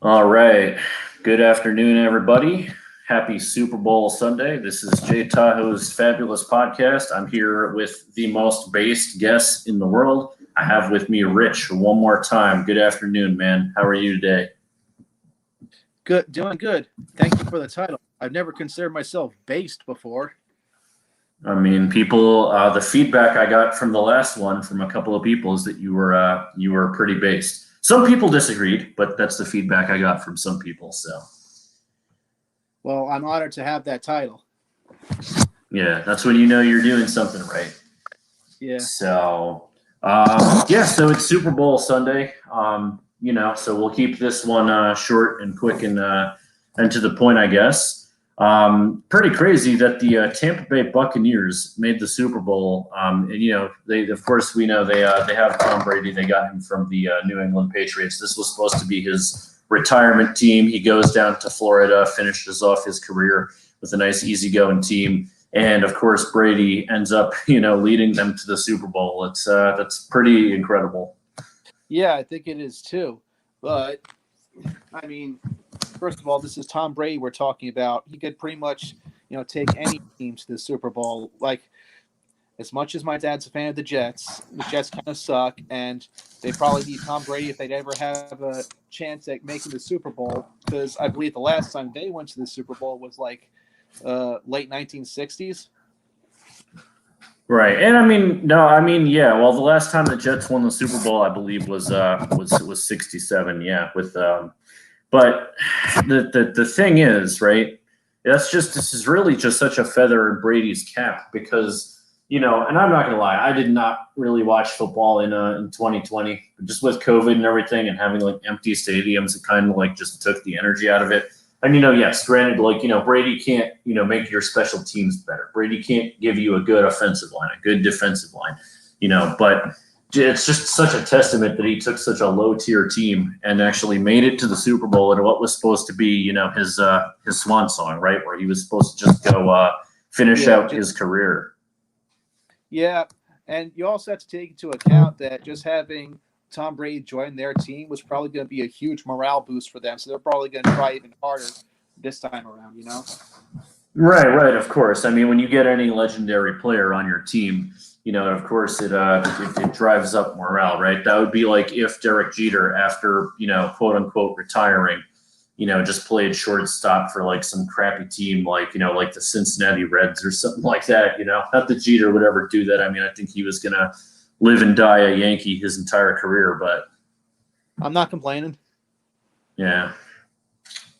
All right. Good afternoon, everybody. Happy Super Bowl Sunday. This is Jay Tahoe's Fabulous Podcast. I'm here with the most based guest in the world. I have with me Rich one more time. Good afternoon, man. How are you today? Good, doing good. Thank you for the title. I've never considered myself based before. I mean, people. The feedback I got from the last one from a couple of people is that you were pretty based. Some people disagreed, but that's the feedback I got from some people. So Well, I'm honored to have that title. yeah, that's when you know you're doing something right. Yeah. So it's Super Bowl Sunday. So we'll keep this one short and quick and to the point, I guess. Pretty crazy that the Tampa Bay Buccaneers made the Super Bowl. They of course we know they have Tom Brady. They got him from the New England Patriots. This was supposed to be his retirement team. He goes down to Florida, finishes off his career with a nice easygoing team. And of course, Brady ends up, leading them to the Super Bowl. That's pretty incredible. Yeah, I think it is too. But I mean, first of all, this is Tom Brady we're talking about. He could pretty much, take any team to the Super Bowl. Like, as much as my dad's a fan of the Jets kind of suck, and they probably need Tom Brady if they'd ever have a chance at making the Super Bowl. Because I believe the last time they went to the Super Bowl was like late 1960s. Right, and I mean, no, I mean, yeah. Well, the last time the Jets won the Super Bowl, I believe, was '67. Yeah, but the thing is, right? This is really just such a feather in Brady's cap because and I'm not gonna lie, I did not really watch football in 2020, just with COVID and everything, and having like empty stadiums, it kind of like just took the energy out of it. And yes, granted, like Brady can't make your special teams better. Brady can't give you a good offensive line, a good defensive line, but it's just such a testament that he took such a low tier team and actually made it to the Super Bowl in what was supposed to be, his swan song, right, where he was supposed to just go finish out his career. Yeah, and you also have to take into account that just having Tom Brady join their team was probably going to be a huge morale boost for them. So they're probably going to try even harder this time around. Right, of course. I mean, when you get any legendary player on your team, of course it drives up morale, right? That would be like if Derek Jeter, after quote unquote retiring, just played shortstop for like some crappy team, like like the Cincinnati Reds or something like that. Not that Jeter would ever do that. I mean, I think he was gonna live and die a Yankee his entire career, but I'm not complaining. Yeah.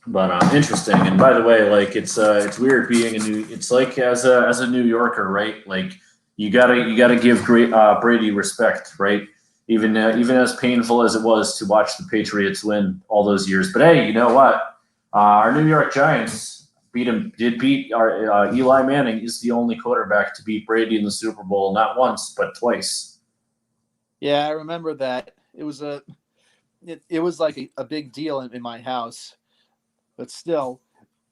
But interesting. And by the way, like it's weird being it's like as a New Yorker, right? Like you gotta give Brady respect, right? Even as painful as it was to watch the Patriots win all those years. But hey, you know what? Our New York Giants did beat our Eli Manning is the only quarterback to beat Brady in the Super Bowl, not once but twice. Yeah, I remember that. It was like a big deal in my house. But still,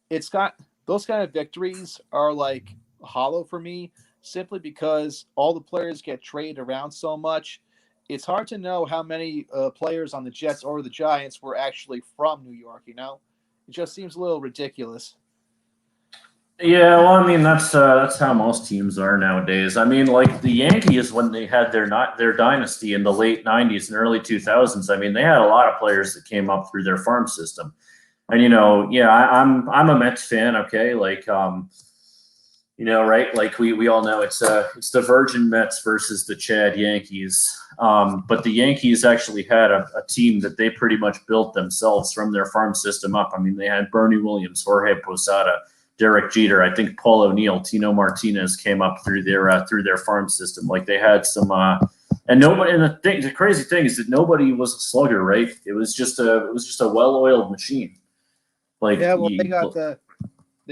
it's got those kind of victories are like hollow for me simply because all the players get traded around so much. It's hard to know how many players on the Jets or the Giants were actually from New York. It just seems a little ridiculous. Yeah, well, I mean that's how most teams are nowadays. I mean, like the Yankees when they had their dynasty in the late '90s and early 2000s. I mean, they had a lot of players that came up through their farm system. And I'm a Mets fan. Okay, like right? Like we all know it's the Virgin Mets versus the Chad Yankees. But the Yankees actually had a team that they pretty much built themselves from their farm system up. I mean, they had Bernie Williams, Jorge Posada, Derek Jeter. I think Paul O'Neill, Tino Martinez came up through their farm system. Like they had some. And nobody. And the crazy thing is that nobody was a slugger, right? It was just a well-oiled machine. Like yeah, well, they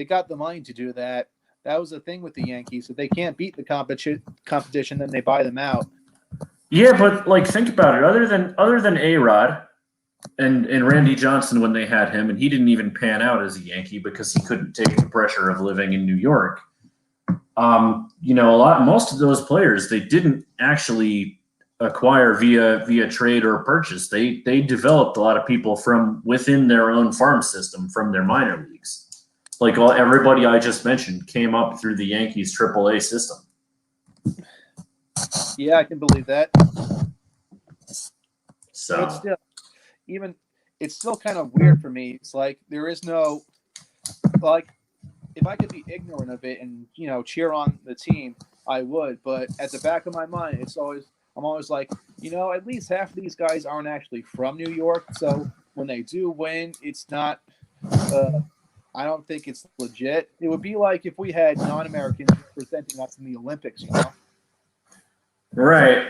got the money to do that. That was the thing with the Yankees. If they can't beat the competition, then they buy them out. Yeah, but like think about it. Other than A-Rod and Randy Johnson when they had him, and he didn't even pan out as a Yankee because he couldn't take the pressure of living in New York. Most of those players they didn't actually acquire via trade or purchase. They developed a lot of people from within their own farm system, from their minor leagues. Like everybody I just mentioned came up through the Yankees AAA system. Yeah, I can believe that. So, but still, even it's still kind of weird for me. It's like there is no like if I could be ignorant of it and cheer on the team, I would. But at the back of my mind, I'm always like, at least half of these guys aren't actually from New York, so when they do win, it's not. I don't think it's legit. It would be like if we had non-Americans representing us in the Olympics, Right,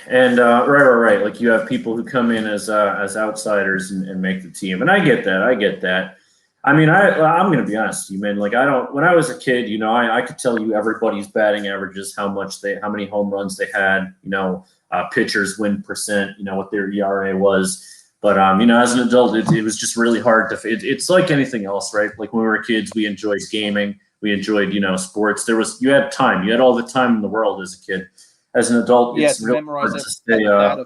and right. Like you have people who come in as outsiders and make the team, and I get that. I mean, I'm going to be honest with you, man. Like when I was a kid, I could tell you everybody's batting averages, how many home runs they had, pitchers win percent, what their ERA was. But as an adult, it was just really hard to. It's like anything else, right? Like when we were kids, we enjoyed gaming, we enjoyed sports. You had time, you had all the time in the world as a kid. As an adult, it's really hard to stay. Yeah.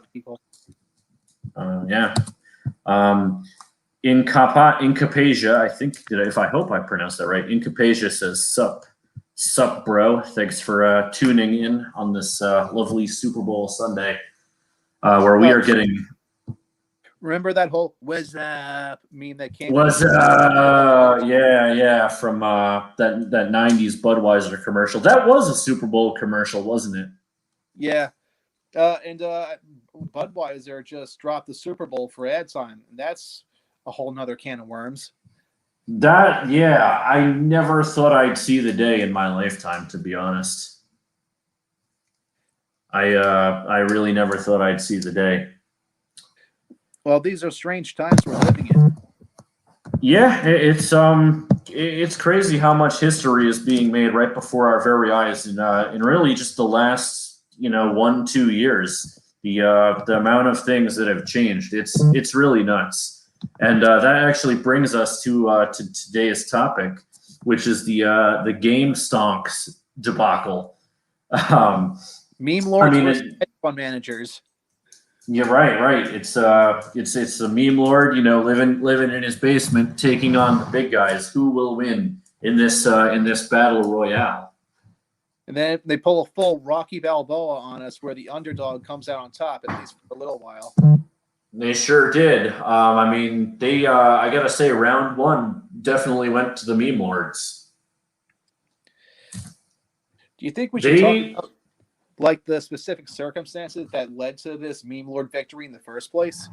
Incapasia, I hope I pronounced that right. Incapasia says, sup, bro. Thanks for tuning in on this lovely Super Bowl Sunday, where we are getting. Remember that whole "was up" meme that came? Yeah, from that '90s Budweiser commercial. That was a Super Bowl commercial, wasn't it? Yeah, and Budweiser just dropped the Super Bowl for ad time, and that's a whole nother can of worms. I never thought I'd see the day in my lifetime, to be honest. I really never thought I'd see the day. Well, these are strange times we're living in. Yeah, it's crazy how much history is being made right before our very eyes, in really just the last 1-2 years. The amount of things that have changed, it's really nuts. And that actually brings us to today's topic, which is the Gamestonks debacle. Meme lords versus hedge fund managers. Yeah, right. It's a meme lord, living in his basement, taking on the big guys. Who will win in this battle royale? And then they pull a full Rocky Balboa on us, where the underdog comes out on top, at least for a little while. They sure did. I gotta say, round one definitely went to the meme lords. Do you think we should talk about the specific circumstances that led to this meme lord victory in the first place?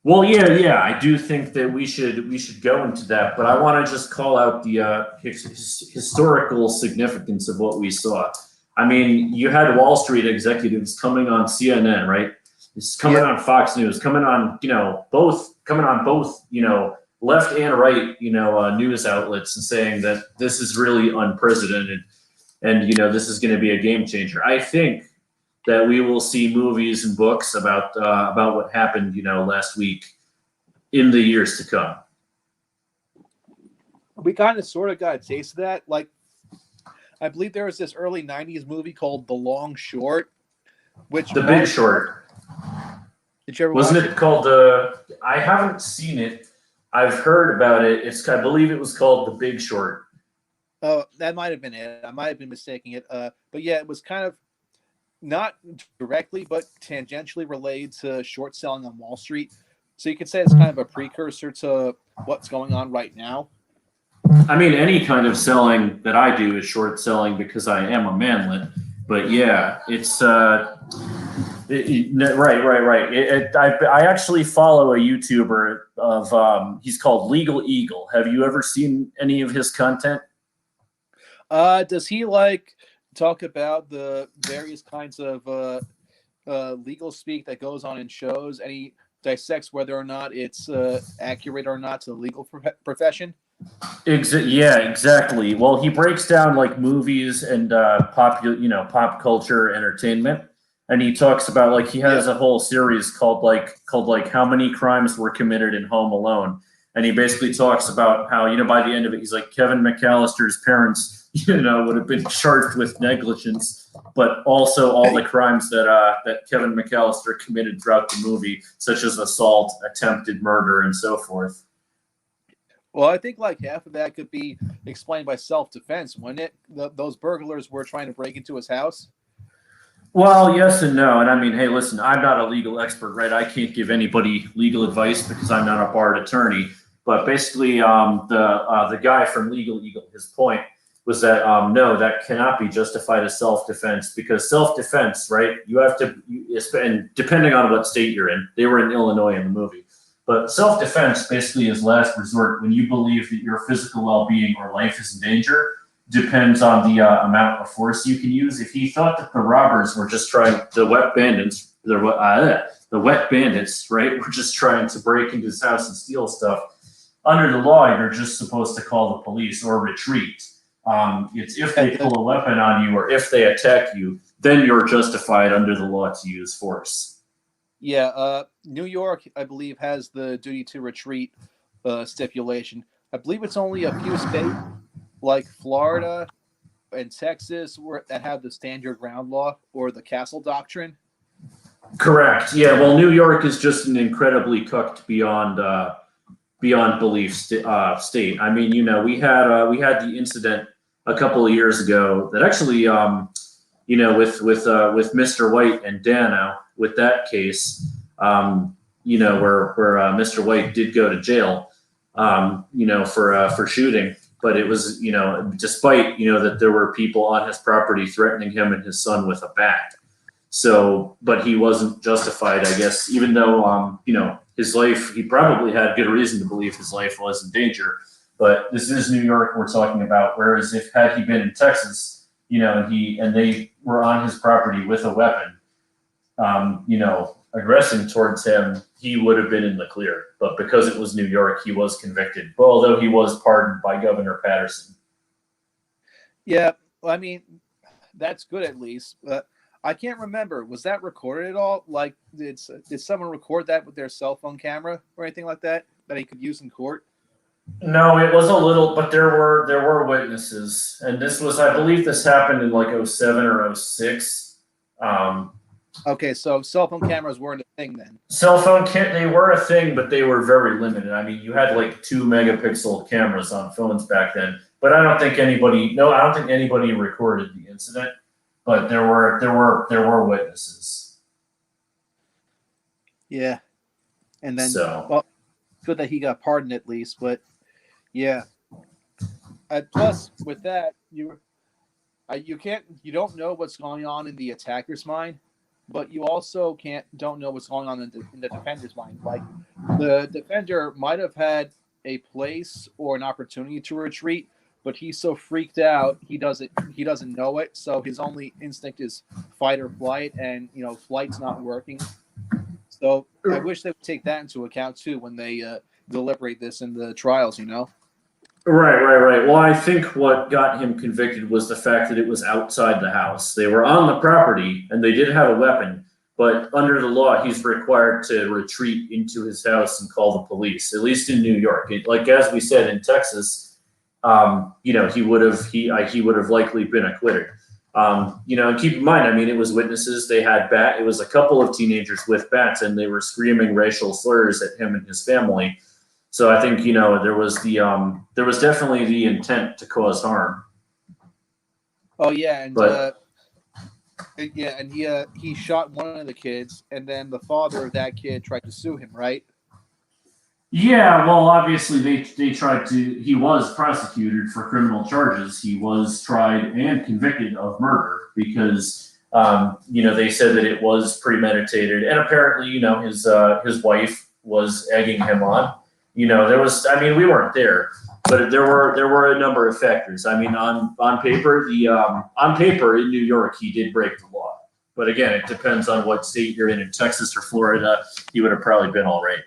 Well, yeah, I do think that we should go into that, but I want to just call out the historical significance of what we saw. I mean, you had Wall Street executives coming on CNN, right? It's coming on Fox News, coming on both left and right news outlets, and saying that this is really unprecedented, and this is going to be a game changer. I think that we will see movies and books about what happened, last week in the years to come. We kind of sort of got a taste of that. Like, I believe there was this early '90s movie called The Long Short, The Big Short. Did you ever Wasn't it called? I haven't seen it. I've heard about it. I believe it was called The Big Short. Oh, that might have been it. I might have been mistaking it. But yeah, it was kind of not directly, but tangentially related to short selling on Wall Street. So you could say it's kind of a precursor to what's going on right now. I mean, any kind of selling that I do is short selling because I am a manlet. But yeah, it's right. I actually follow a YouTuber he's called Legal Eagle. Have you ever seen any of his content? Does he talk about the various kinds of legal speak that goes on in shows, and he dissects whether or not it's accurate or not to the legal profession? Yeah, exactly. Well, he breaks down movies and pop culture entertainment, and he talks about he has a whole series called How Many Crimes Were Committed in Home Alone, and he basically talks about how by the end of it he's like Kevin McAllister's parents would have been charged with negligence, but also all the crimes that Kevin McAllister committed throughout the movie, such as assault, attempted murder, and so forth. Well, I think like half of that could be explained by self-defense, wouldn't it? Those burglars were trying to break into his house. Well, yes and no. And I mean, hey, listen, I'm not a legal expert, right? I can't give anybody legal advice because I'm not a barred attorney. But basically, the guy from Legal Eagle, his point was that no, that cannot be justified as self-defense because self-defense, right? You have to, and depending on what state you're in, they were in Illinois in the movie. But self-defense basically is last resort when you believe that your physical well-being or life is in danger. Depends on the amount of force you can use. If he thought that the robbers were just trying, the wet bandits, right, were just trying to break into his house and steal stuff, under the law, you're just supposed to call the police or retreat. It's if they pull a weapon on you or if they attack you, then you're justified under the law to use force. Yeah, New York, I believe, has the duty to retreat stipulation. I believe it's only a few states, like Florida and Texas, that have the stand your ground law or the castle doctrine. Correct. Yeah. Well, New York is just an incredibly cooked beyond belief state. I mean, we had the incident a couple of years ago that actually, with Mr. White and Dano with that case, where Mr. White did go to jail, for shooting. But it was, despite, that there were people on his property threatening him and his son with a bat. So, but he wasn't justified, I guess, even though, his life, he probably had good reason to believe his life was in danger. But this is New York we're talking about. Whereas had he been in Texas, and they were on his property with a weapon, aggressing towards him, he would have been in the clear. But because it was New York, he was convicted, although he was pardoned by Governor Patterson. Yeah, well, I mean, that's good at least. But I can't remember. Was that recorded at all? Like, did someone record that with their cell phone camera or anything like that he could use in court? No, it was a little, but there were witnesses, and this was, I believe, this happened in like 07 or 06. Okay, so cell phone cameras weren't a thing then. They were a thing, but they were very limited. I mean, you had like 2 megapixel cameras on phones back then, but I don't think anybody recorded the incident, but there were witnesses. Yeah. And then, well, good that he got pardoned at least, but yeah. Plus with that, you don't know what's going on in the attacker's mind, but you also don't know what's going on in the defender's mind. Like, the defender might have had a place or an opportunity to retreat, but he's so freaked out he doesn't know it. So his only instinct is fight or flight, and flight's not working. So I wish they would take that into account too when they deliberate this in the trials. Right. Well, I think what got him convicted was the fact that it was outside the house. They were on the property and they did have a weapon, but under the law, he's required to retreat into his house and call the police, at least in New York. Like, as we said, in Texas, he would have likely been acquitted. And keep in mind, I mean, it was witnesses. They had it was a couple of teenagers with bats, and they were screaming racial slurs at him and his family. So I think, there was definitely the intent to cause harm. Oh yeah, and he shot one of the kids, and then the father of that kid tried to sue him, right? Yeah, well, obviously they tried to. He was prosecuted for criminal charges. He was tried and convicted of murder because they said that it was premeditated, and apparently, his wife was egging him on. We weren't there, but there were a number of factors. I mean, on paper, in New York, he did break the law. But again, it depends on what state you're in Texas or Florida, he would have probably been all right.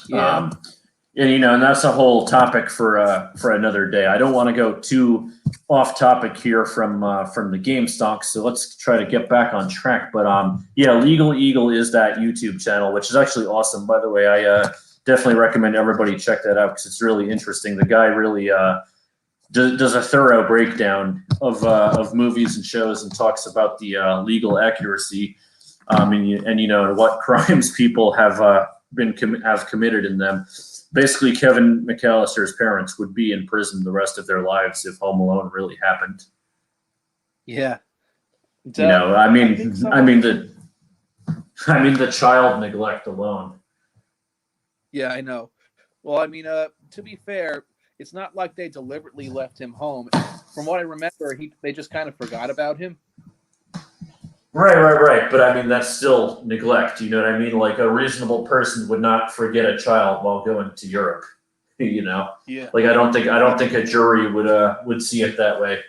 Yeah. And that's a whole topic for another day. I don't want to go too off topic here from the Gamestonks, so let's try to get back on track. But Legal Eagle is that YouTube channel, which is actually awesome. By the way, definitely recommend everybody check that out because it's really interesting. The guy really does a thorough breakdown of movies and shows and talks about the legal accuracy and what crimes people have committed in them. Basically, Kevin McAllister's parents would be in prison the rest of their lives if Home Alone really happened. Yeah. I mean the child neglect alone. Yeah, I know. Well, I mean, to be fair, it's not like they deliberately left him home. From what I remember, they just kind of forgot about him. Right. But I mean, that's still neglect. You know what I mean? Like a reasonable person would not forget a child while going to Europe. Yeah. Like I don't think a jury would see it that way.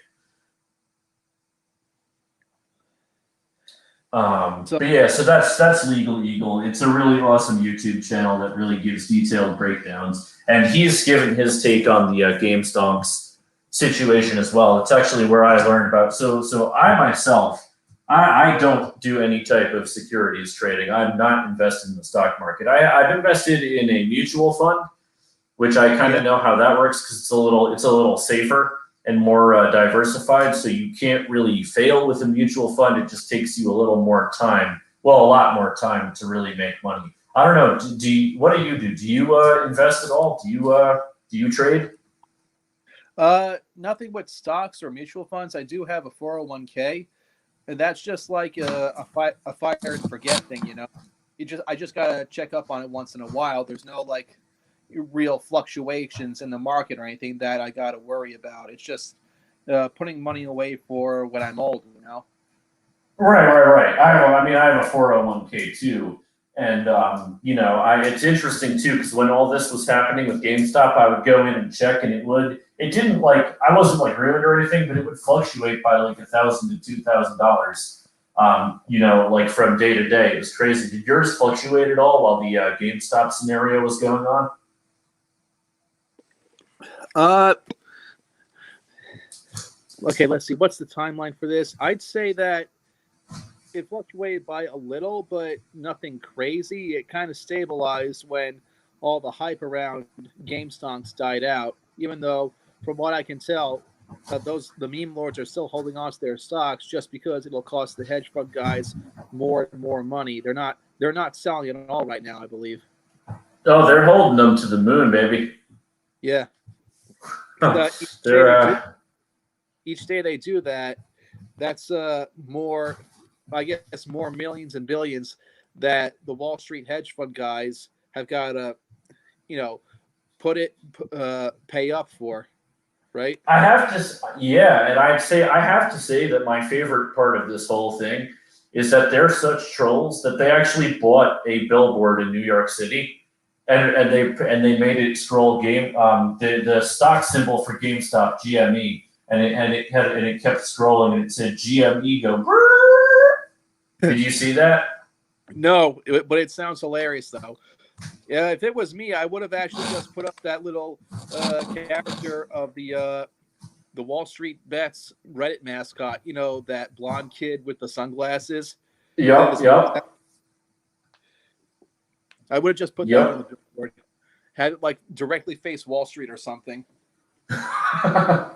But yeah, so that's Legal Eagle. It's a really awesome YouTube channel that really gives detailed breakdowns, and he's given his take on the Gamestonks situation as well. It's actually where I learned about. So I myself, I don't do any type of securities trading. I'm not invested in the stock market. I've invested in a mutual fund, which I kind of know how that works because it's a little safer and more diversified, so you can't really fail with a mutual fund. It just takes you a little more time, a lot more time to really make money. I don't know. What do you do? Do you invest at all? Do you trade? Nothing with stocks or mutual funds. I do have a 401k, and that's just like a fire and forget thing. I just gotta check up on it once in a while. There's no like real fluctuations in the market or anything that I got to worry about. It's just putting money away for when I'm old, Right. I have a 401k too. And, it's interesting too, because when all this was happening with GameStop, I would go in and check and it didn't I wasn't like ruined or anything, but it would fluctuate by like $1,000 to $2,000, like from day to day. It was crazy. Did yours fluctuate at all while the GameStop scenario was going on? Okay, let's see. What's the timeline for this? I'd say that it fluctuated by a little, but nothing crazy. It kind of stabilized when all the hype around Gamestonks died out, even though, from what I can tell, the meme lords are still holding on to their stocks just because it'll cost the hedge fund guys more and more money. They're not selling it at all right now, I believe. Oh, they're holding them to the moon, baby. Yeah. Each day they do that, that's more, I guess, more millions and billions that the Wall Street hedge fund guys have got to, pay up for, right? And I have to say that my favorite part of this whole thing is that they're such trolls that they actually bought a billboard in New York City. And they made it scroll the stock symbol for GameStop, GME, and it kept scrolling and it said GME go. Did you see that? No, but it sounds hilarious though. Yeah, if it was me, I would have actually just put up that little character of the Wall Street Bets Reddit mascot. That blonde kid with the sunglasses. Yep. I would have just put that on the billboard. Had it like directly face Wall Street or something. I'm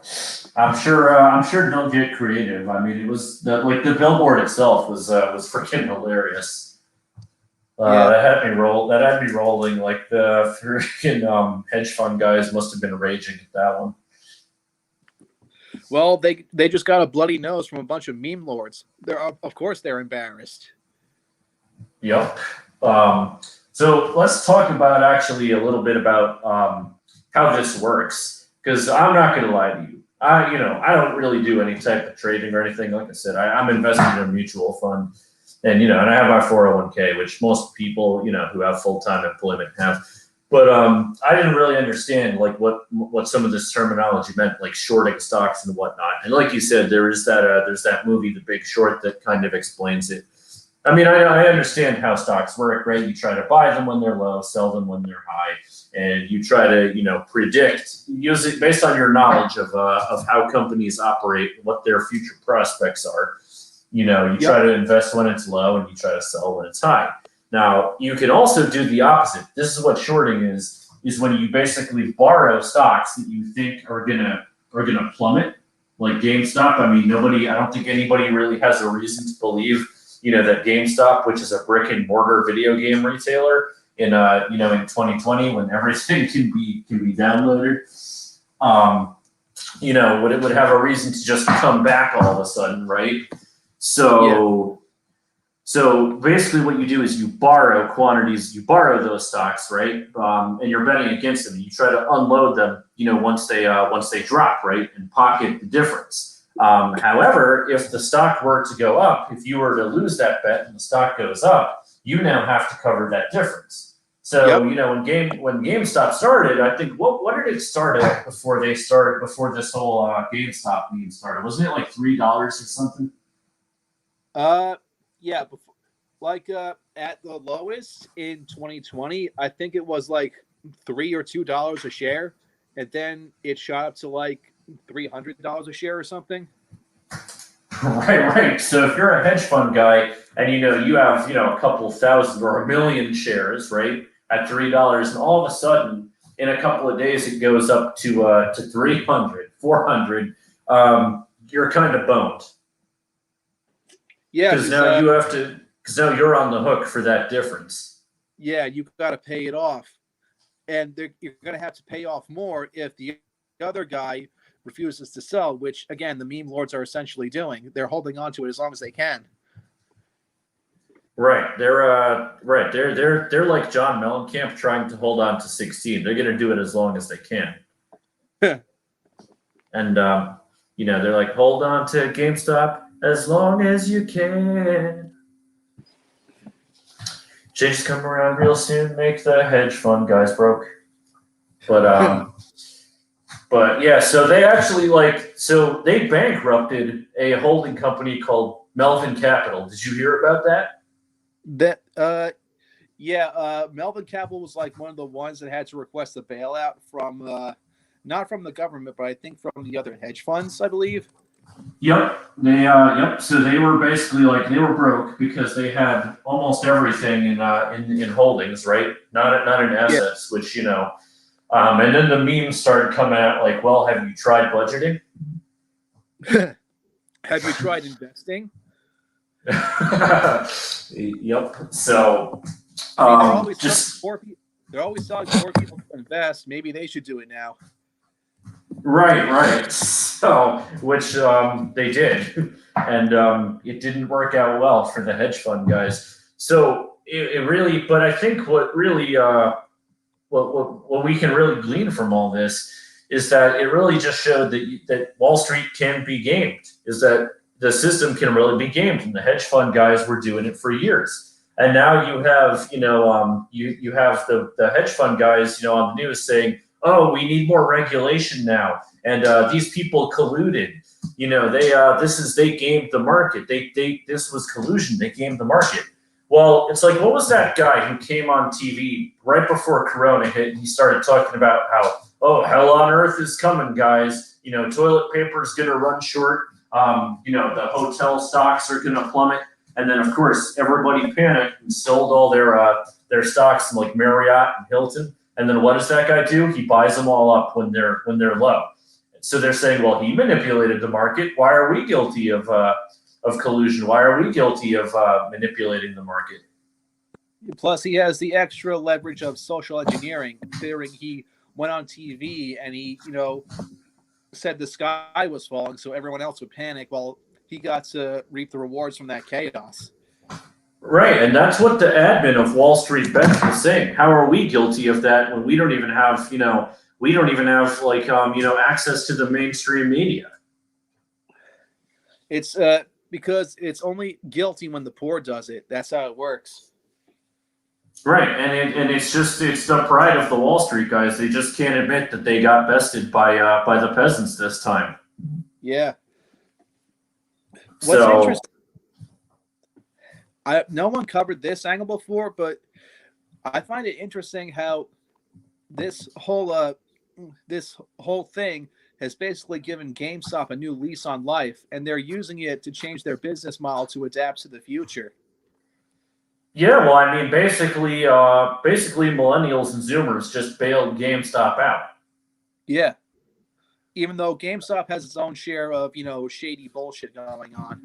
sure they'll get creative. I mean, it was the billboard itself was freaking hilarious. That had me rolling. Like the freaking hedge fund guys must have been raging at that one. Well, they just got a bloody nose from a bunch of meme lords. Of course they're embarrassed. Yep. So let's talk about actually a little bit about how this works, because I'm not going to lie to you. I don't really do any type of trading or anything. Like I said, I'm invested in a mutual fund, and and I have my 401k, which most people who have full-time employment have. But I didn't really understand like what some of this terminology meant, like shorting stocks and whatnot. And like you said, there's that movie, The Big Short, that kind of explains it. I mean, I understand how stocks work, right? You try to buy them when they're low, sell them when they're high, and you try to, predict, use it based on your knowledge of how companies operate, what their future prospects are. You try to invest when it's low, and you try to sell when it's high. Now, you can also do the opposite. This is what shorting is when you basically borrow stocks that you think are gonna plummet, like GameStop. I mean, I don't think anybody really has a reason to believe, that GameStop, which is a brick and mortar video game retailer, in 2020 when everything can be downloaded, would have a reason to just come back all of a sudden, right? So, so basically, what you do is you borrow quantities, you borrow those stocks, right? And you're betting against them. You try to unload them, once they drop, right, and pocket the difference. However, if the stock were to go up, if you were to lose that bet and the stock goes up, you now have to cover that difference. So when GameStop started, I think what did it start at before this whole GameStop meme started? Wasn't it like $3 or something? Yeah, before, at the lowest in 2020, I think it was like $3 or $2 a share, and then it shot up to like $300 a share or something. Right. So if you're a hedge fund guy and you have a couple thousand or a million shares, right, at $3, and all of a sudden in a couple of days it goes up to 300, 400, you're kind of boned. Yeah, because now because now you're on the hook for that difference. Yeah, you've got to pay it off, and you're going to have to pay off more if the other guy refuses to sell. Which again, the meme lords are essentially doing. They're holding on to it as long as they can. Right. They're like John Mellencamp trying to hold on to 16. They're going to do it as long as they can. And they're like, hold on to GameStop as long as you can. Changes come around real soon, make the hedge fund guys broke. But yeah, so they actually they bankrupted a holding company called Melvin Capital. Did you hear about that? Melvin Capital was like one of the ones that had to request a bailout from not from the government, but I think from the other hedge funds, I believe. Yep. So they were basically they were broke because they had almost everything in holdings, right? Not in assets, which and then the memes started coming out like, well, have you tried budgeting? Have you tried investing? Yep. So they're always telling poor people to invest. Maybe they should do it now. Right. So, which they did, and it didn't work out well for the hedge fund guys. So it really, but I think what really, what we can really glean from all this is that it really just showed that Wall Street can be gamed. Is that the system can really be gamed, and the hedge fund guys were doing it for years. And now you have, you have the hedge fund guys, on the news saying, oh, we need more regulation now, and these people colluded. They gamed the market. This was collusion. They gamed the market. Well, it's like, what was that guy who came on TV right before Corona hit, and he started talking about how, oh, hell on earth is coming, guys. Toilet paper is going to run short. The hotel stocks are going to plummet. And then, of course, everybody panicked and sold all their stocks in like Marriott and Hilton. And then what does that guy do? He buys them all up when they're low. So they're saying, well, he manipulated the market. Why are we guilty of collusion? Why are we guilty of manipulating the market? Plus, he has the extra leverage of social engineering, considering he went on TV and he, said the sky was falling, so everyone else would panic. Well, he got to reap the rewards from that chaos. Right, and that's what the admin of Wall Street Bets was saying. How are we guilty of that when we don't even have, access to the mainstream media? It's because it's only guilty when the poor does it. That's how it works. Right, and it's the pride of the Wall Street guys. They just can't admit that they got bested by the peasants this time. Yeah. What's interesting? No one covered this angle before, but I find it interesting how this whole thing has basically given GameStop a new lease on life, and they're using it to change their business model to adapt to the future. Yeah, well, I mean, basically, millennials and Zoomers just bailed GameStop out. Yeah, even though GameStop has its own share of shady bullshit going on.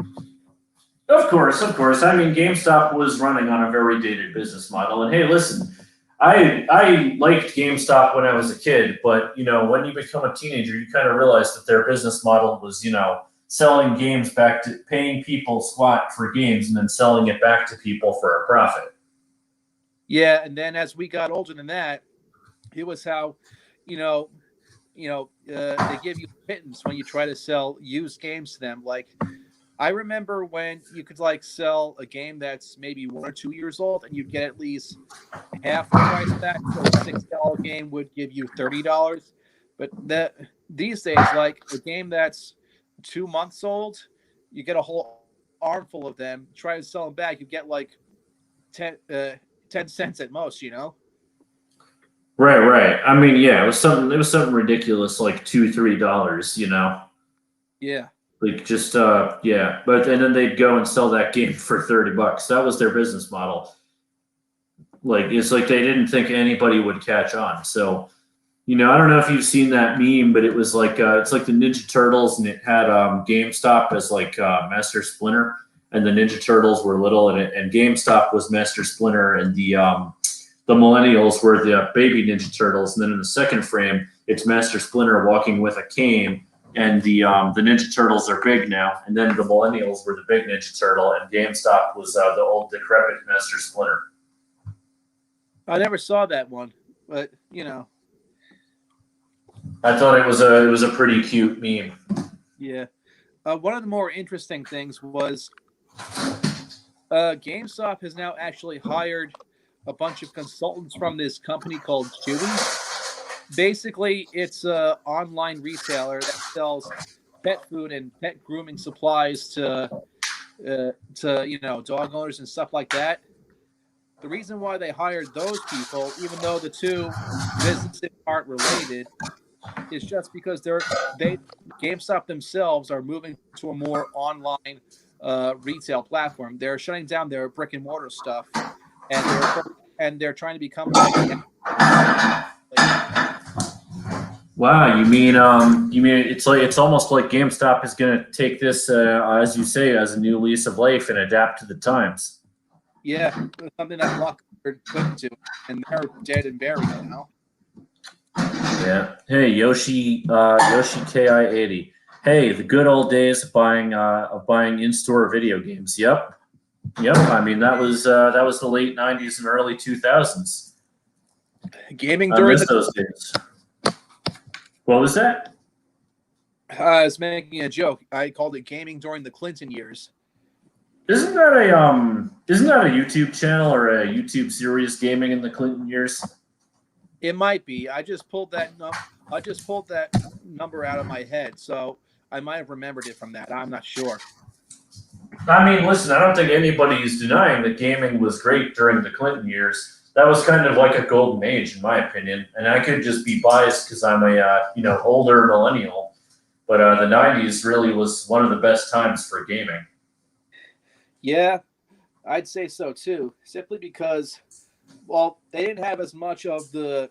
Of course, of course. I mean, GameStop was running on a very dated business model. And hey, listen, I liked GameStop when I was a kid, but when you become a teenager, you kind of realize that their business model was, selling games back to paying people squat for games and then selling it back to people for a profit. Yeah, and then as we got older than that, it was how, you know, they give you pittance when you try to sell used games to them. Like I remember when you could like sell a game that's maybe 1 or 2 years old, and you'd get at least half the price back. So a $60 game would give you $30. But these days, like a game that's 2 months old, you get a whole armful of them. Try to sell them back, you get like 10, 10 cents at most. Right, right. I mean, yeah, it was something ridiculous like $2, $3, Yeah. like just yeah. But and then they'd go and sell that game for $30. That was their business model. Like it's like they didn't think anybody would catch on. So I don't know if you've seen that meme, but it was like it's like the Ninja Turtles, and it had GameStop as like Master Splinter, and the Ninja Turtles were little, and GameStop was Master Splinter, and the Millennials were the baby Ninja Turtles, and then in the second frame, it's Master Splinter walking with a cane, and the Ninja Turtles are big now, and then the Millennials were the big Ninja Turtle, and GameStop was the old decrepit Master Splinter. I never saw that one, but I thought it was a pretty cute meme. yeah. One of the more interesting things was GameStop has now actually hired a bunch of consultants from this company called Chewy. Basically, it's a online retailer that sells pet food and pet grooming supplies to dog owners and stuff like that. The reason why they hired those people, even though the two businesses aren't related, is just because they GameStop themselves are moving to a more online retail platform. They're shutting down their brick and mortar stuff, and they're trying to become like. Wow, you mean it's almost like GameStop is going to take this, as you say, as a new lease of life and adapt to the times. Yeah, something that Blockbuster couldn't do, and they're dead and buried now. Yeah. Hey, Yoshi KI80. Hey, the good old days of buying in-store video games. Yep. Yep. I mean that was the late '90s and early 2000s. Gaming I during miss those days. What was that? I was making a joke. I called it gaming during the Clinton years. Isn't that a YouTube channel or a YouTube series, gaming in the Clinton years? It might be. I just pulled that number out of my head, so I might have remembered it from that. I'm not sure. I mean, listen, I don't think anybody is denying that gaming was great during the Clinton years. That was kind of like a golden age, in my opinion. And I could just be biased because I'm a older millennial. But the '90s really was one of the best times for gaming. Yeah, I'd say so too. Simply because, well, they didn't have as much of the,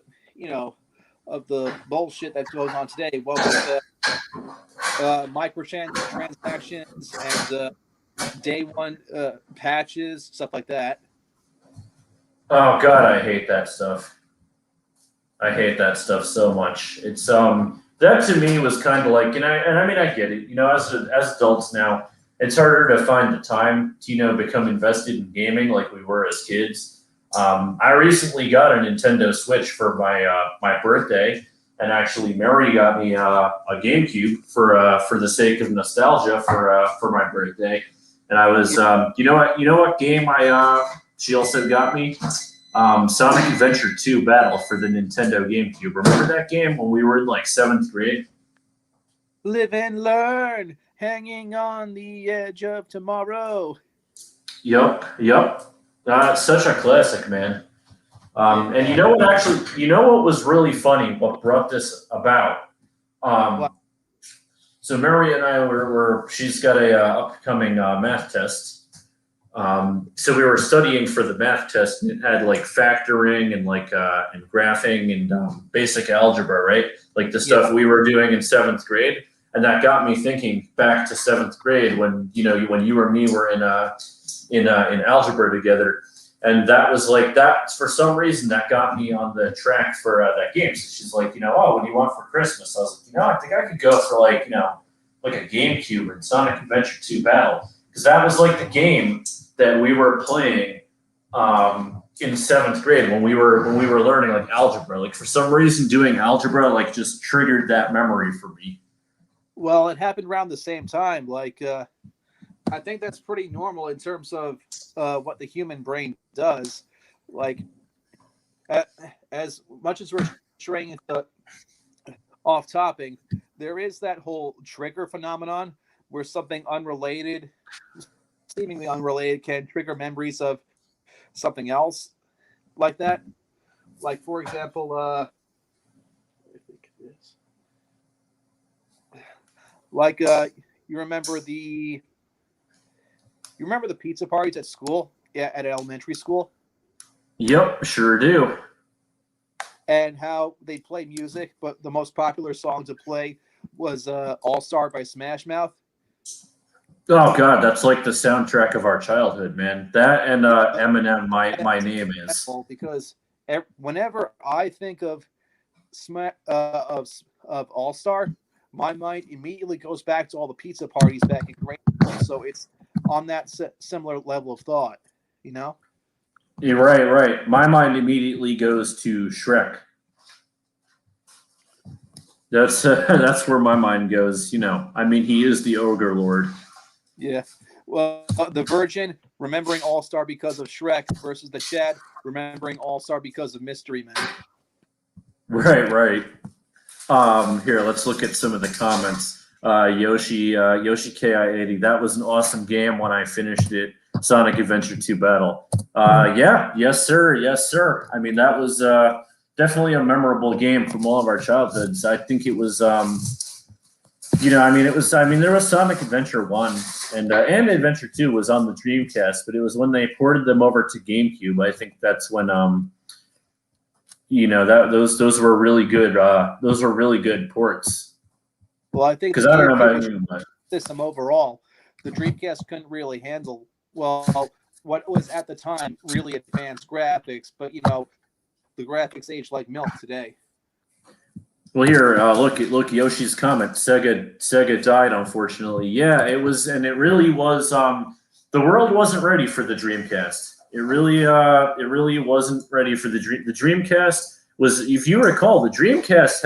of the bullshit that goes on today. What with the microtransactions and day one patches, stuff like that. Oh God, I hate that stuff. I hate that stuff so much. It's that to me was kind of like, and I mean I get it. As adults now, it's harder to find the time to become invested in gaming like we were as kids. I recently got a Nintendo Switch for my birthday, and actually Mary got me a GameCube for the sake of nostalgia for my birthday. And I was you know what game she also got me. Sonic Adventure 2 Battle for the Nintendo GameCube. Remember that game when we were in like 7th grade? Live and learn, hanging on the edge of tomorrow. Yep, yep. Such a classic, man. And you know what was really funny? What brought this about? What? So Mary and I she's got a upcoming math test. So we were studying for the math test, and it had like factoring and like and graphing and basic algebra, right? Like the stuff we were doing in seventh grade, and that got me thinking back to seventh grade when when you or me were in algebra together, and that was like that for some reason that got me on the track for that game. So she's like, oh, what do you want for Christmas? I was like, I think I could go for like like a GameCube and Sonic Adventure 2 Battle, because that was like the game that we were playing in seventh grade when we were learning like algebra. Like for some reason, doing algebra like just triggered that memory for me. Well, it happened around the same time. Like, I think that's pretty normal in terms of what the human brain does. Like, as much as we're straying into off topic, there is that whole trigger phenomenon where something unrelated, seemingly unrelated, can trigger memories of something else like that. Like, for example, I think it is. Like, you remember the pizza parties at school? Yeah, at elementary school. Yep, sure do. And how they play music, but the most popular song to play was "All Star" by Smash Mouth. Oh God, that's like the soundtrack of our childhood, man. That and Eminem, my name is. Because whenever I think of All Star, my mind immediately goes back to all the pizza parties back in grade school. So it's on that similar level of thought, You're right. My mind immediately goes to Shrek. That's where my mind goes. I mean, he is the ogre lord. Yeah. Well, the Virgin remembering All Star because of Shrek versus the Chad remembering All Star because of Mystery Men. Right. Here, let's look at some of the comments. Yoshi KI80. That was an awesome game when I finished it. Sonic Adventure 2 Battle. Yes, sir. I mean, that was definitely a memorable game from all of our childhoods. I think it was, there was Sonic Adventure 1 and Adventure 2 was on the Dreamcast, but it was when they ported them over to GameCube. I think that's when, those were really good. Those were really good ports. Well, I think because I don't know about you, but system overall, the Dreamcast couldn't really handle what was at the time really advanced graphics, but the graphics age like milk today. Well, here, look, Yoshi's comment. Sega died, unfortunately. Yeah, it was, and it really was. The world wasn't ready for the Dreamcast. It really wasn't ready for the Dreamcast. Was, if you recall, the Dreamcast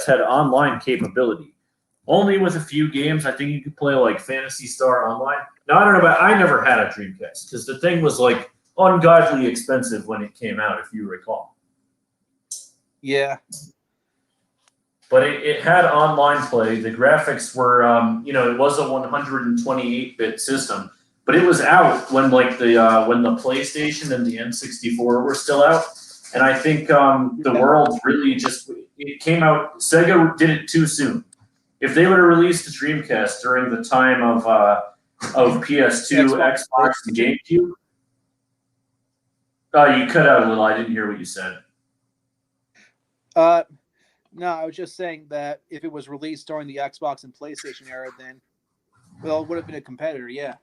had online capability. Only with a few games. I think you could play like Phantasy Star Online. Now I don't know about. I never had a Dreamcast because the thing was like ungodly expensive when it came out, if you recall. Yeah. But it had online play. The graphics were, it was a 128-bit system, but it was out when when the PlayStation and the N64 were still out. And I think the world really it came out. Sega did it too soon. If they would have released the Dreamcast during the time of PS2, Xbox, and GameCube, you cut out a little. I didn't hear what you said. No, I was just saying that if it was released during the Xbox and PlayStation era, then, it would have been a competitor, yeah.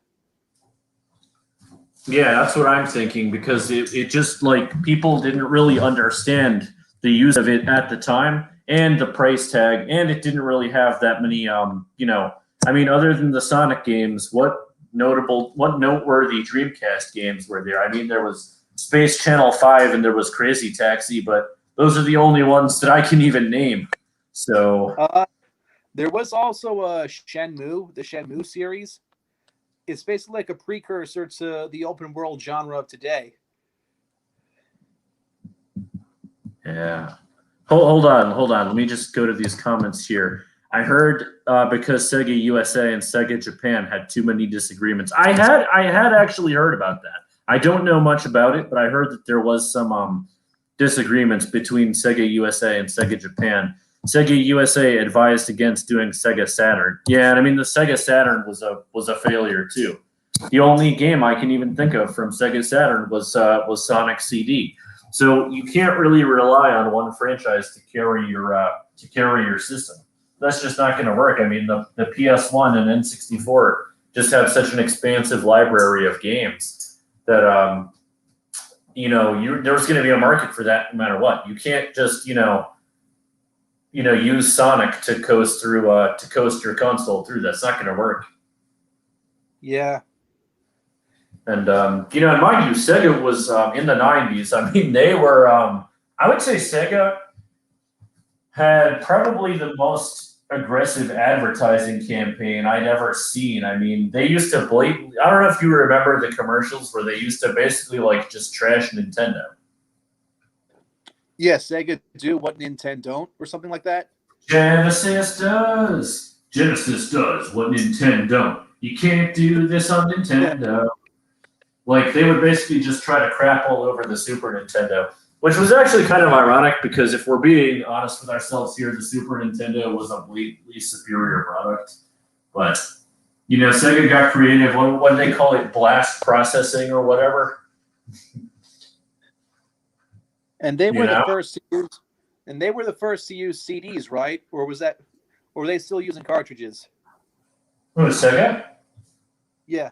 Yeah, that's what I'm thinking, because it just, like, people didn't really understand the use of it at the time and the price tag, and it didn't really have that many, other than the Sonic games, what noteworthy Dreamcast games were there? I mean, there was Space Channel 5 and there was Crazy Taxi, but those are the only ones that I can even name. So there was also Shenmue, the Shenmue series. It's basically like a precursor to the open world genre of today. Yeah. Hold on. Let me just go to these comments here. I heard because Sega USA and Sega Japan had too many disagreements. I had actually heard about that. I don't know much about it, but I heard that there was some disagreements between Sega USA and Sega Japan. Sega USA advised against doing Sega Saturn. Yeah, and I mean the Sega Saturn was a failure too. The only game I can even think of from Sega Saturn was Sonic CD. So you can't really rely on one franchise to carry your system. That's just not going to work. I mean, the PS1 and N64 just have such an expansive library of games that there's going to be a market for that no matter what. You can't just use Sonic to coast your console through. That's not going to work. Yeah. And and mind you, Sega was in the '90s. I mean, they were. I would say Sega had probably the most aggressive advertising campaign I'd ever seen. I mean, they used to blatantly. I don't know if you remember the commercials where they used to basically like just trash Nintendo. Yeah, Sega do what Nintendo don't, or something like that. Genesis does. Genesis does what Nintendo don't. You can't do this on Nintendo. Yeah. Like, they would basically just try to crap all over the Super Nintendo, which was actually kind of ironic because if we're being honest with ourselves here, the Super Nintendo was a blatantly superior product. But, Sega got creative. What do they call it? Blast processing or whatever? And they were the first to use, CDs, right? Or were they still using cartridges? Who, Sega? Yeah.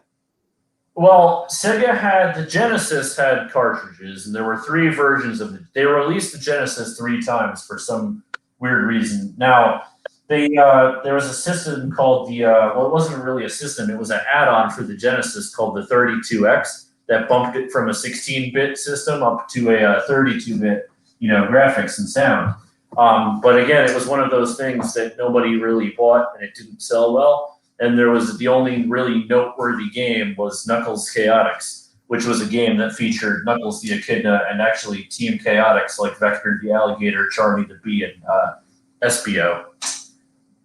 Well, the Genesis had cartridges, and there were 3 versions of it. They released the Genesis 3 times for some weird reason. Now, there was a system called it wasn't really a system. It was an add-on for the Genesis called the 32X that bumped it from a 16-bit system up to a 32-bit, graphics and sound. But again, it was one of those things that nobody really bought, and it didn't sell well. And the only really noteworthy game was Knuckles Chaotix, which was a game that featured Knuckles the Echidna and actually Team Chaotix like Vector the Alligator, Charmy the Bee, and Espio.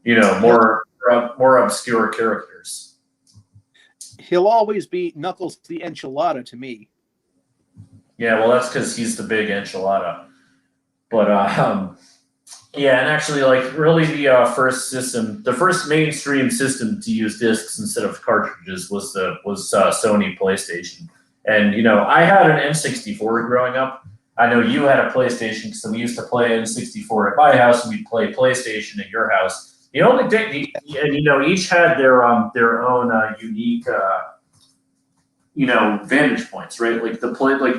More obscure characters. He'll always be Knuckles the Enchilada to me. Yeah, well, that's because he's the big enchilada. But yeah, and actually, like, really the first mainstream system to use discs instead of cartridges was Sony PlayStation. And, I had an N64 growing up. I know you had a PlayStation, so we used to play N64 at my house, and we'd play PlayStation at your house. The only thing, each had their own unique, vantage points, right? Like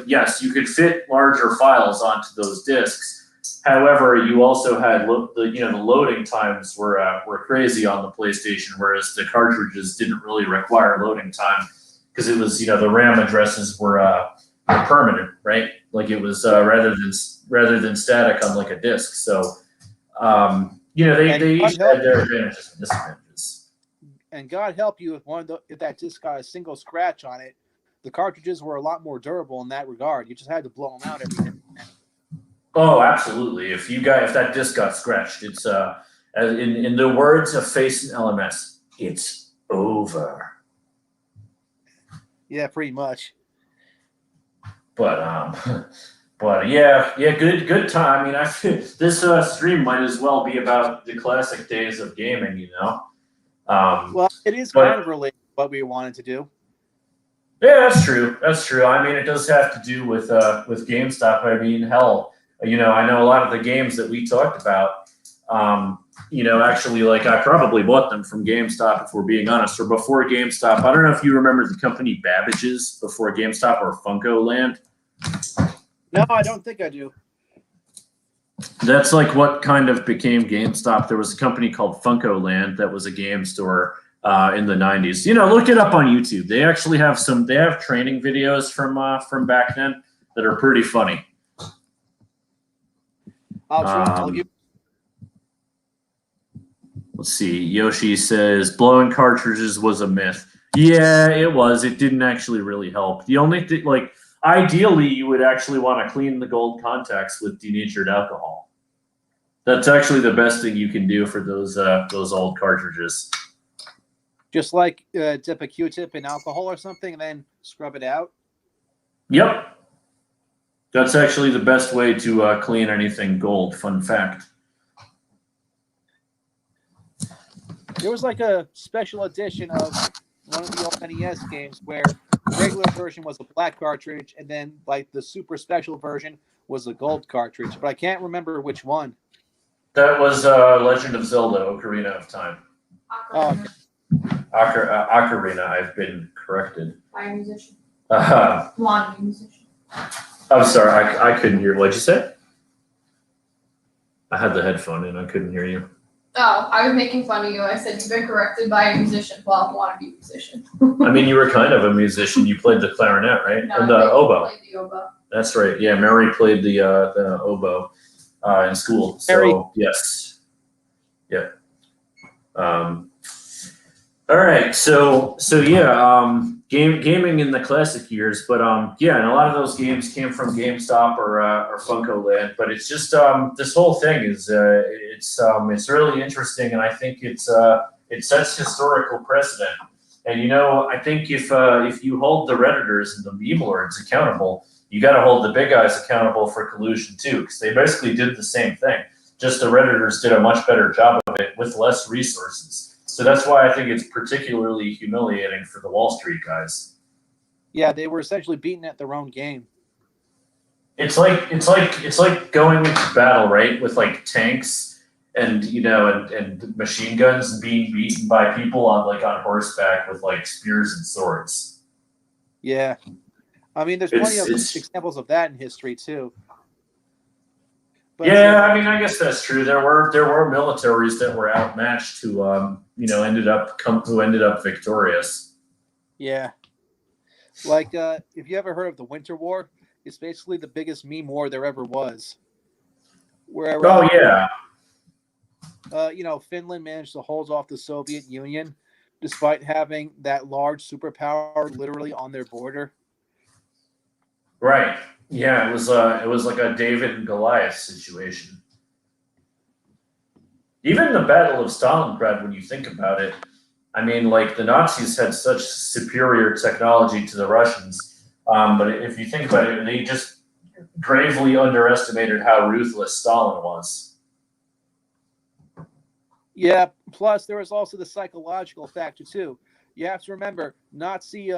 yes, you could fit larger files onto those discs. However, you also had the loading times were crazy on the PlayStation, whereas the cartridges didn't really require loading time because it was the RAM addresses were permanent, right? Like it was rather than static on like a disc. So they each had their advantages and disadvantages. And God help you if that disc got a single scratch on it, the cartridges were a lot more durable in that regard. You just had to blow them out every day. Oh, absolutely. If that disc got scratched, it's in the words of Face and LMS, it's over. Yeah, pretty much. But yeah, good time. I mean, this stream might as well be about the classic days of gaming, Well, it is kind of related to what we wanted to do. Yeah, that's true. That's true. I mean, it does have to do with GameStop. I mean, hell, I know a lot of the games that we talked about. Actually, like I probably bought them from GameStop if we're being honest, or before GameStop. I don't know if you remember the company Babbage's before GameStop or Funko Land. No, I don't think I do. That's like what kind of became GameStop. There was a company called Funko Land that was a game store in the 90s. Look it up on YouTube. They actually have training videos from back then that are pretty funny. Let's see. Yoshi says blowing cartridges was a myth. Yeah, it was. It didn't actually really help. The only thing, like, ideally, you would actually want to clean the gold contacts with denatured alcohol. That's actually the best thing you can do for those old cartridges. Just like dip a Q-tip in alcohol or something and then scrub it out? Yep. That's actually the best way to clean anything gold. Fun fact. There was like a special edition of one of the old NES games where the regular version was a black cartridge, and then like the super special version was a gold cartridge. But I can't remember which one. That was Legend of Zelda: Ocarina of Time. Oh, Ocarina. I've been corrected. By a musician. Wannabe musician. I'm sorry, I couldn't hear. What'd you say? I had the headphone in. I couldn't hear you. Oh, I was making fun of you. I said you've been corrected by a musician. Well, I want to be a musician. I mean, you were kind of a musician. You played the clarinet, right? No, And the oboe. I played the oboe. That's right. Yeah, Mary played the oboe in school. So Mary. yes. Yeah. All right. So yeah. Gaming in the classic years, but yeah, and a lot of those games came from GameStop or Funko Land. But it's just this whole thing is it's really interesting, and I think it sets historical precedent. And I think if you hold the Redditors and the meme lords accountable, you got to hold the big guys accountable for collusion too, because they basically did the same thing. Just the Redditors did a much better job of it with less resources. So that's why I think it's particularly humiliating for the Wall Street guys. yeah, they were essentially beaten at their own game. It's like going into battle, right, with like tanks and and machine guns and being beaten by people on horseback with like spears and swords. Yeah, I mean, there's plenty of examples of that in history too. But, yeah, I mean, I guess that's true. There were militaries that were outmatched who ended up victorious. Yeah, like if you ever heard of the Winter War, it's basically the biggest meme war there ever was. Where yeah, Finland managed to hold off the Soviet Union despite having that large superpower literally on their border. Right. Yeah, it was like a David and Goliath situation. Even the Battle of Stalingrad, when you think about it, I mean, like the Nazis had such superior technology to the Russians, but if you think about it, they just gravely underestimated how ruthless Stalin was. Yeah, plus there was also the psychological factor too. You have to remember, Nazi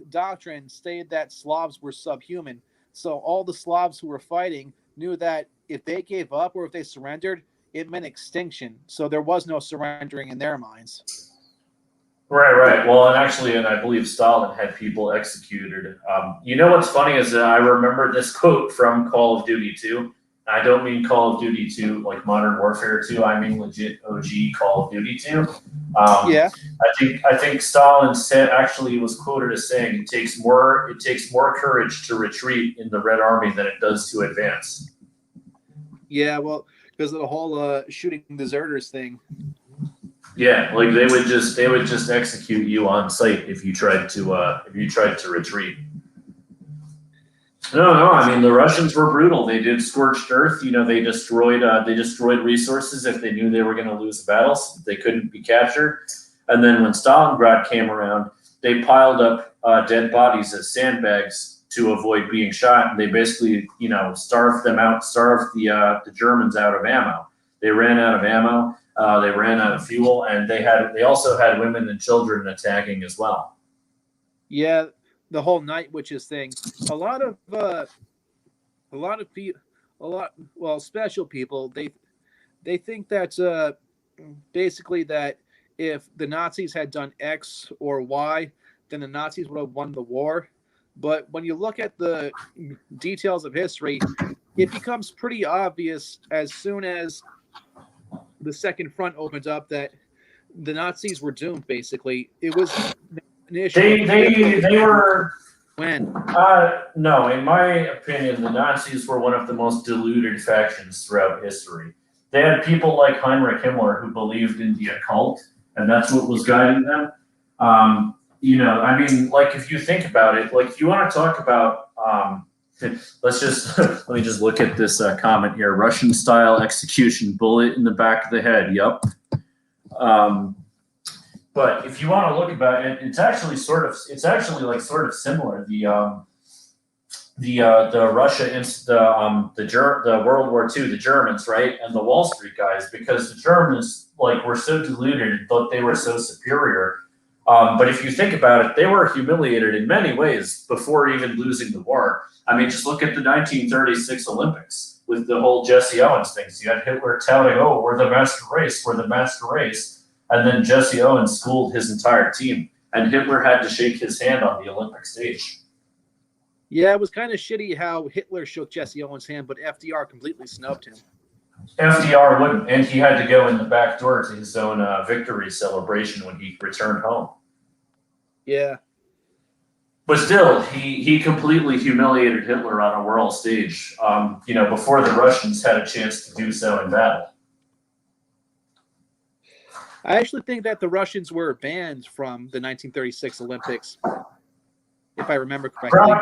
doctrine stated that Slavs were subhuman. So all the Slavs who were fighting knew that if they gave up or if they surrendered, it meant extinction. So there was no surrendering in their minds. Right. Well, and I believe Stalin had people executed. What's funny is that I remember this quote from Call of Duty 2. I don't mean Call of Duty 2 like Modern Warfare 2. I mean legit OG Call of Duty 2. Yeah. I think Stalin actually was quoted as saying it takes more courage to retreat in the Red Army than it does to advance. Yeah, well, because of the whole shooting deserters thing. Yeah, like they would just execute you on sight if you tried to retreat. No. I mean, the Russians were brutal. They did scorched earth. They destroyed resources if they knew they were going to lose battles. They couldn't be captured. And then when Stalingrad came around, they piled up dead bodies as sandbags to avoid being shot. And they basically, starved the Germans out of ammo. They ran out of ammo. They ran out of fuel, and they also had women and children attacking as well. Yeah. The whole Night Witches thing. Special people, they think that basically that if the Nazis had done X or Y, then the Nazis would have won the war. But when you look at the details of history, it becomes pretty obvious as soon as the Second Front opens up that the Nazis were doomed. Basically, it was an issue. They were. When? No, in my opinion, the Nazis were one of the most deluded factions throughout history. They had people like Heinrich Himmler who believed in the occult, and that's what was guiding them. I mean, like if you think about it, like if you want to talk about, let me just look at this comment here: Russian style execution, bullet in the back of the head. Yep. But if you want to look about it, it's actually sort of similar. The Russia the World War II, the Germans, right, and the Wall Street guys, because the Germans were so deluded and thought they were so superior. But if you think about it, they were humiliated in many ways before even losing the war. I mean, just look at the 1936 Olympics with the whole Jesse Owens things. You had Hitler touting, "Oh, we're the master race, we're the master race," and then Jesse Owens schooled his entire team, and Hitler had to shake his hand on the Olympic stage. Yeah, it was kind of shitty how Hitler shook Jesse Owens' hand, but FDR completely snubbed him. FDR wouldn't, and he had to go in the back door to his own victory celebration when he returned home. Yeah. But still, he completely humiliated Hitler on a world stage, before the Russians had a chance to do so in battle. I actually think that the Russians were banned from the 1936 Olympics, if I remember correctly.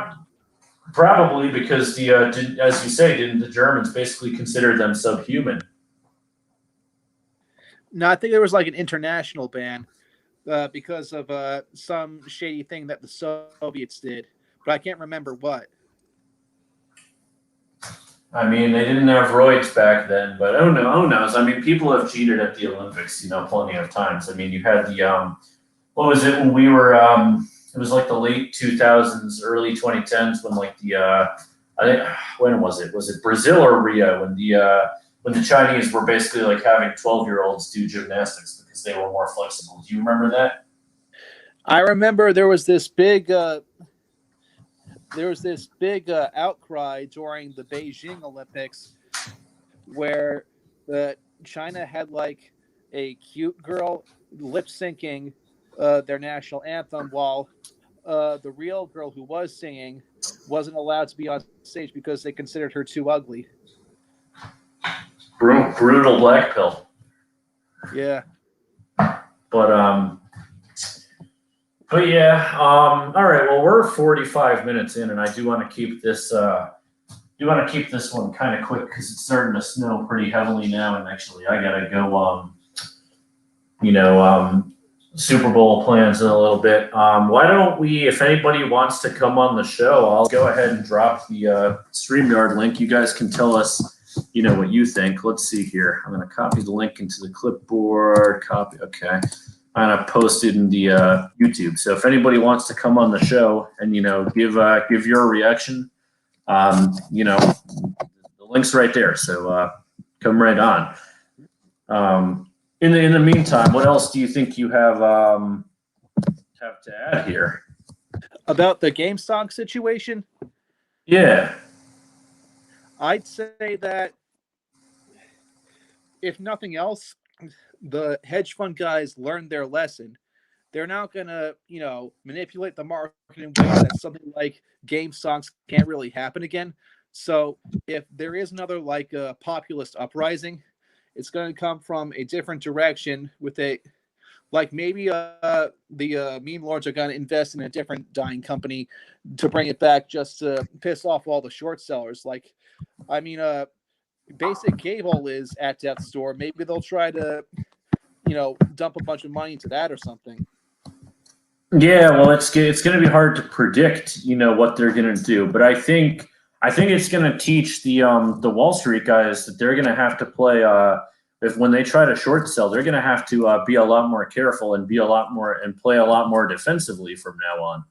Probably because as you say, didn't the Germans basically consider them subhuman? No, I think there was like an international ban because of some shady thing that the Soviets did, but I can't remember what. I mean, they didn't have roids back then, but who knows? I mean, people have cheated at the Olympics, plenty of times. I mean, you had the what was it when we were? It was like the late 2000s, early 2010s when like I think when was it? Was it Brazil or Rio when the Chinese were basically like having 12-year-olds do gymnastics because they were more flexible? Do you remember that? I remember there was this big outcry during the Beijing Olympics where China had like a cute girl lip syncing their national anthem while the real girl who was singing wasn't allowed to be on stage because they considered her too ugly. Brutal black pill. Yeah. But yeah. All right. Well, we're 45 minutes in, and I do want to keep this one kind of quick because it's starting to snow pretty heavily now, and actually I gotta go. Super Bowl plans in a little bit. Why don't we, if anybody wants to come on the show, I'll go ahead and drop the StreamYard link. You guys can tell us, what you think. Let's see here. I'm going to copy the link into the clipboard. Copy. Okay. I'm going to post it in the YouTube. So if anybody wants to come on the show and, give your reaction, the link's right there. So come right on. In the meantime, what else do you think you have to add here? About the Gamestonks situation? Yeah. I'd say that if nothing else, the hedge fund guys learned their lesson. They're not going to, manipulate the market in ways that something like Gamestonks can't really happen again. So if there is another like populist uprising, it's going to come from a different direction with maybe the meme lords are going to invest in a different dying company to bring it back just to piss off all the short sellers. Basic Cable is at death's door. Maybe they'll try to, dump a bunch of money into that or something. Yeah, well, it's going to be hard to predict, what they're going to do. But I think it's going to teach the Wall Street guys that they're going to have to play. When they try to short sell, they're going to have to be a lot more careful and play a lot more defensively from now on.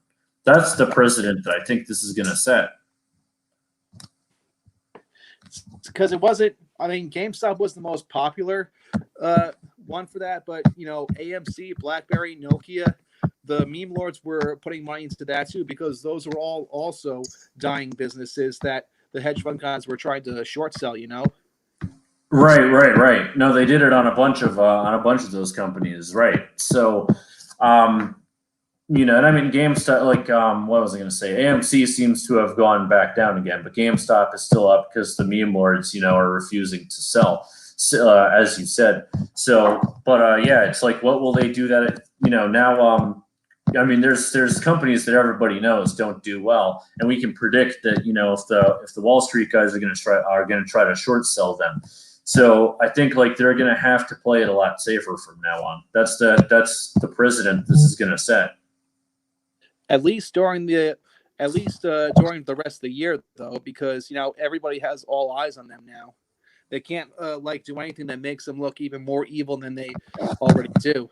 That's the precedent that I think this is going to set. Because GameStop was the most popular one for that, but AMC, BlackBerry, Nokia, the meme lords were putting money into that too because those were all also dying businesses that the hedge fund guys were trying to short sell. Right. No, they did it on a bunch of those companies, right? So, and I mean, GameStop, what was I going to say? AMC seems to have gone back down again, but GameStop is still up because the meme lords, are refusing to sell, as you said. So, but yeah, it's like, what will they do that? Now, I mean, there's companies that everybody knows don't do well, and we can predict that if the Wall Street guys are going to try to short sell them. So I think they're going to have to play it a lot safer from now on. That's the precedent this is going to set. At least during the rest of the year, though, because everybody has all eyes on them now. They can't do anything that makes them look even more evil than they already do.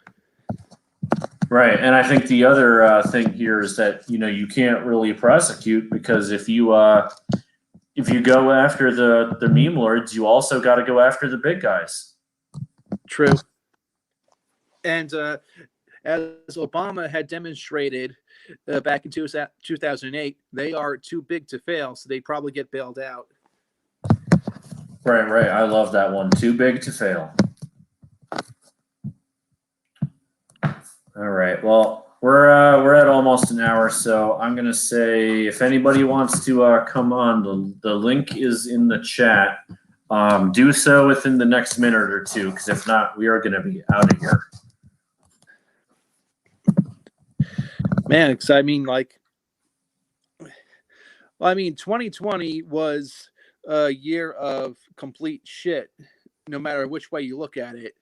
Right, and I think the other thing here is that you can't really prosecute because if you go after the meme lords, you also got to go after the big guys. True. And as Obama had demonstrated back in 2008, they are too big to fail, so they probably get bailed out. Right. I love that one. Too big to fail. All right. Well, we're at almost an hour, so I'm gonna say if anybody wants to come on, the link is in the chat. Do so within the next minute or two, because if not, we are gonna be out of here. Man, because I mean, 2020 was a year of complete shit, no matter which way you look at it.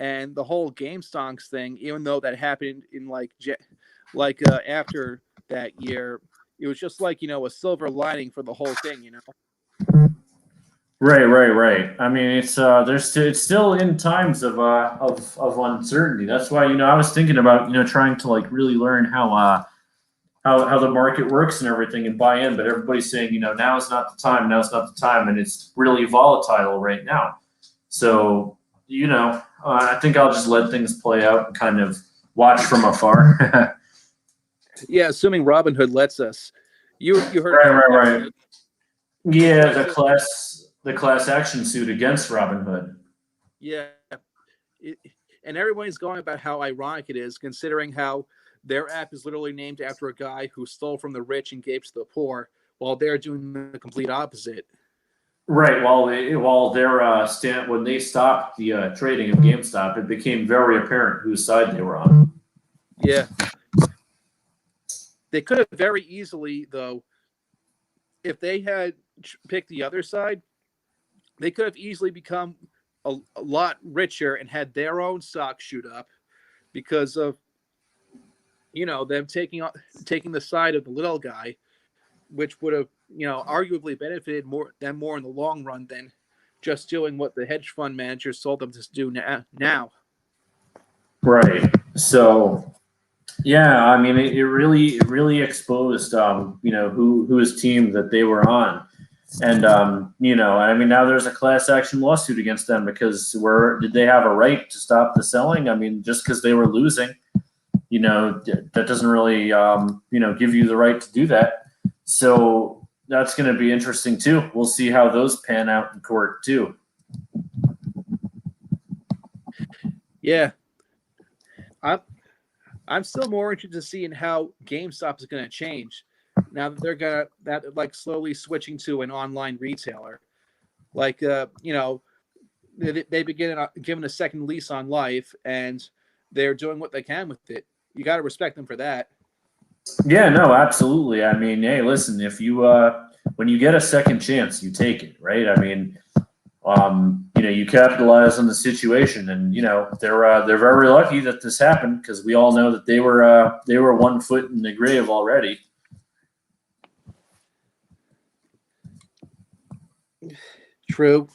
And the whole Gamestonks thing, even though that happened in after that year, it was just like a silver lining for the whole thing. Right. I mean, it's still in times of uncertainty. That's why I was thinking about trying to like really learn how the market works and everything and buy in, but everybody's saying now is not the time. Now is not the time, and it's really volatile right now. So I think I'll just let things play out and kind of watch from afar. Yeah, assuming Robinhood lets us. You heard Right. Yeah, the class action suit against Robinhood. Yeah, and everyone's going about how ironic it is, considering how their app is literally named after a guy who stole from the rich and gave to the poor, while they're doing the complete opposite. Right. When they stopped the trading of GameStop, it became very apparent whose side they were on. Yeah, they could have very easily, though, if they had picked the other side, they could have easily become a lot richer and had their own stock shoot up because of them taking the side of the little guy, which would have arguably benefited them more in the long run than just doing what the hedge fund managers told them to do now. Right. So yeah, I mean it really exposed whose team that they were on. And I mean now there's a class action lawsuit against them because did they have a right to stop the selling? I mean, just because they were losing, that doesn't really give you the right to do that. So that's going to be interesting too. We'll see how those pan out in court too. Yeah, I'm still more interested to see in how GameStop is going to change now that they're slowly switching to an online retailer. They begin given a second lease on life, and they're doing what they can with it. You got to respect them for that. Yeah, no, absolutely. I mean, hey, listen, if you when you get a second chance, you take it, right? I mean, you capitalize on the situation, and they're very lucky that this happened because we all know that they were 1 foot in the grave already. True.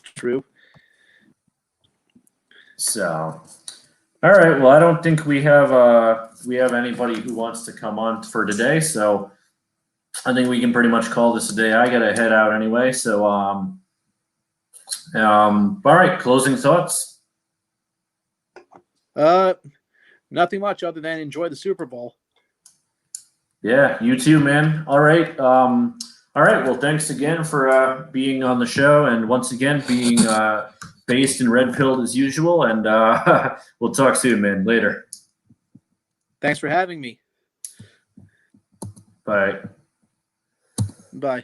So, all right. Well, I don't think we have anybody who wants to come on for today. So, I think we can pretty much call this a day. I gotta head out anyway. So, all right. Closing thoughts. Nothing much other than enjoy the Super Bowl. Yeah, you too, man. All right. All right. Well, thanks again for being on the show, and once again being based in Red Pill as usual. And we'll talk soon, man. Later. Thanks for having me. Bye. Bye.